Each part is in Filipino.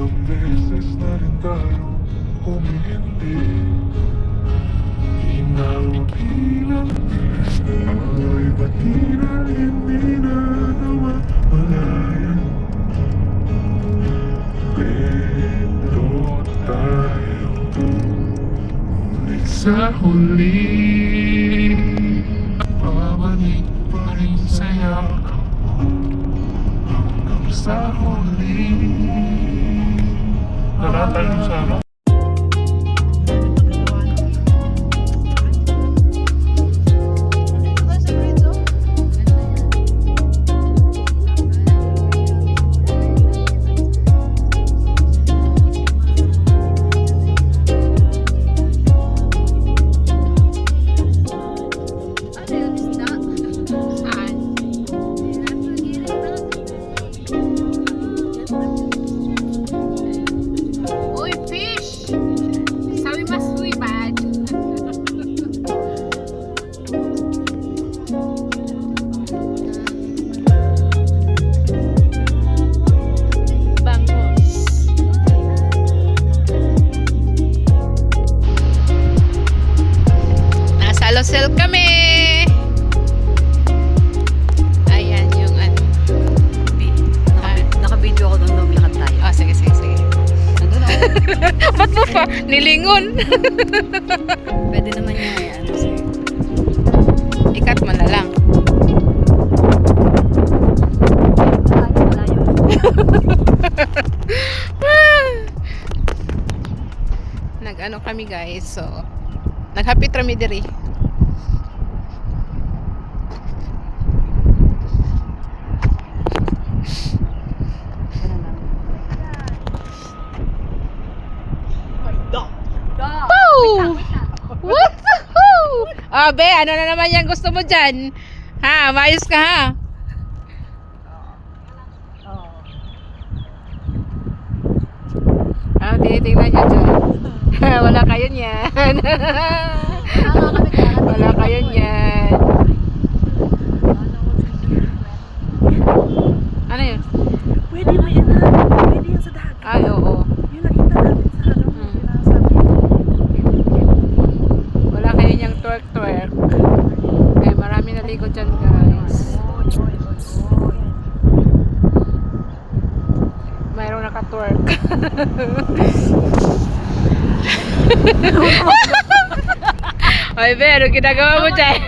Ilang beses na rin tayo humihindi. Di na mabilang ay ba't di na hindi na nawawalayan. Pero tayo ulit sa huli, babalik pa rin sa yakap mo hanggang sa huli. Nakatayo sa ano? Sel kami. Ayan yung ano. Naka-video ako nung naglakad tayo. Ah, sige. Nandun ako. Ba't mo pa? Nilingon. Pwede naman niya eh. Ano sa'yo? Ikat mo na lang. Malayo. Nag-ano kami guys. So, nag-happy tramidiri. What? Be, ano na naman yan gusto mo dyan? Ha, mayos ka ha? Tinitingnan nyo dyan. Wala kayo niyan. Wala kayo niyan. Ano yun? Pwede mo yan ha. Pwede yan sa dagat. Ay, oo. Yung nakita natin sa ano. Wala kayo niyang twerk. Okay, marami naligo dyan guys. Mayroong naka-twerk. Ay, be, ano ginagawa mo dyan?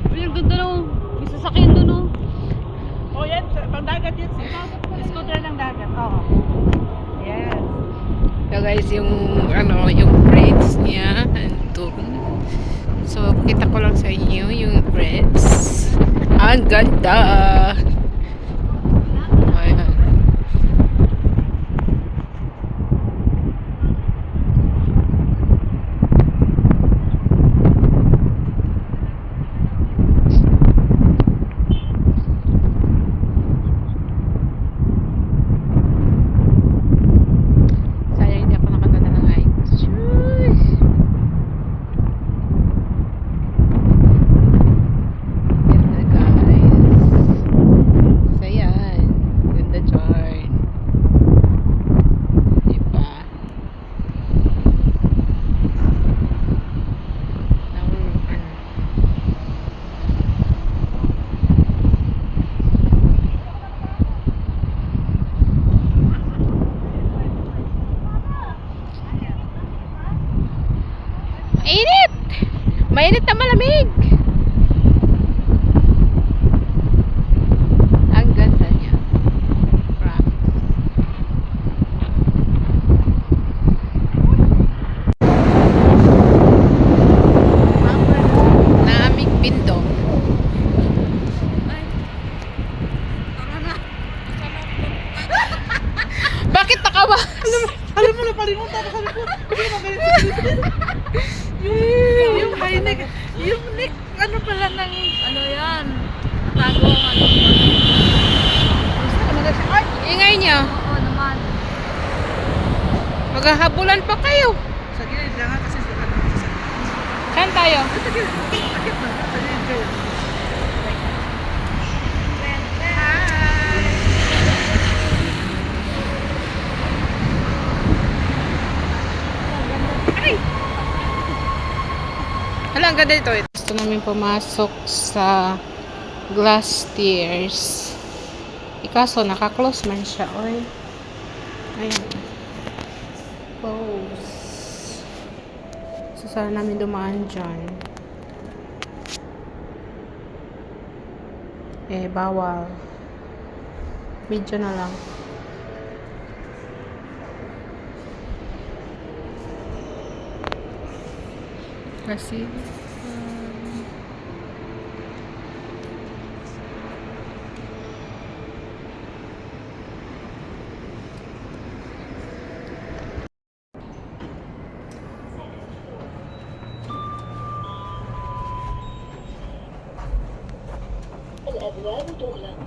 Uy, ang ganda no. May sasakyan doon no. Oh, yan. Pang dagat yan. Scooter ng dagat. Oo. Yes. So guys, yung ano, yung braids niya andun. So, pakita ko lang sa inyo yung braids. Ang ganda! Ayan. Sayang hindi ako nakadala ng ice. Shush! Ganda guys. So yan. Ganda Jorn. Diba? Mainit! Mainit na malamig! Ang ganda niya. Promise. Naaming Bindong. Bakit nakawa? Alam mo na palimutan ko. Yung high neck. Yung neck. Ano pala ng... Ano yan? Tago ang ano. Ay! Ingay niyo. Oo naman. Maghahabulan pa kayo. Sa gilid lang ha, kasi sa ano. Saan tayo? Sa gilid. Bakit na? Sa gilid kayo. ang ganda dito. Gusto namin pumasok sa glass stairs. Ikaso, naka-close man siya. Oy. Ayan. Close. So, sana namin dumaan dyan. Eh, bawal. Video na lang. Kasi الأبواب تغلق.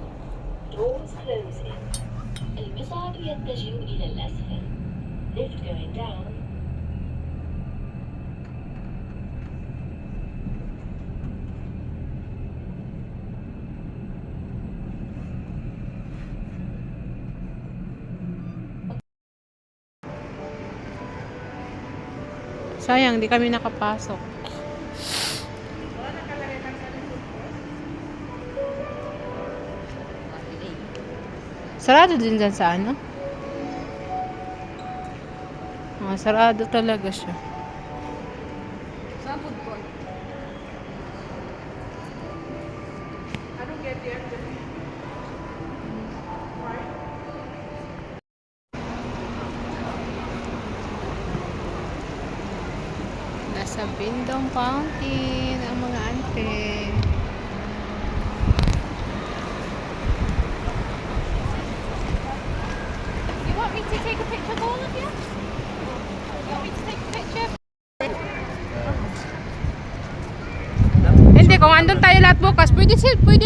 Doors closing. المصعد يتجه إلى الأسفل. Lift going down. sayang, di kami nakapasok. Sarado din dyan sa ano? Sarado talaga siya. Sa football. Nasa Bindong Fountain ang mga ante. You want me to take a picture of all of you? You want me to take a picture? Hindi, kung andun tayo lahat bukas, pwede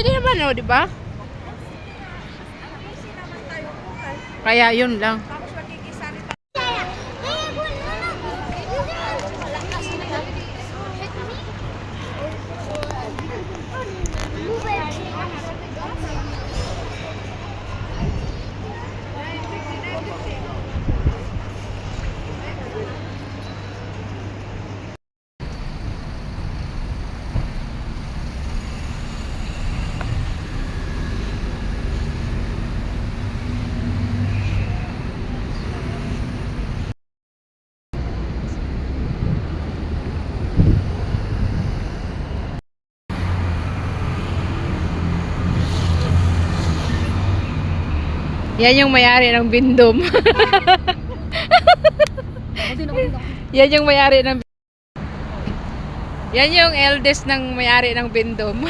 din naman, di ba? Kaya yun lang. Yan yung may-ari ng Bindom. Yan yung may-ari ng Yan yung eldest ng may-ari ng Bindom.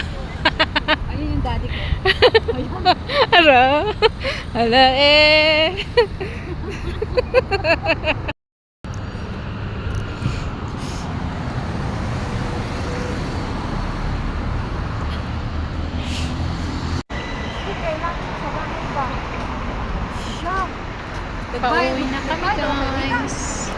Ayun yung daddy ko. Ano? Hala eh. Pauwi na kami guys.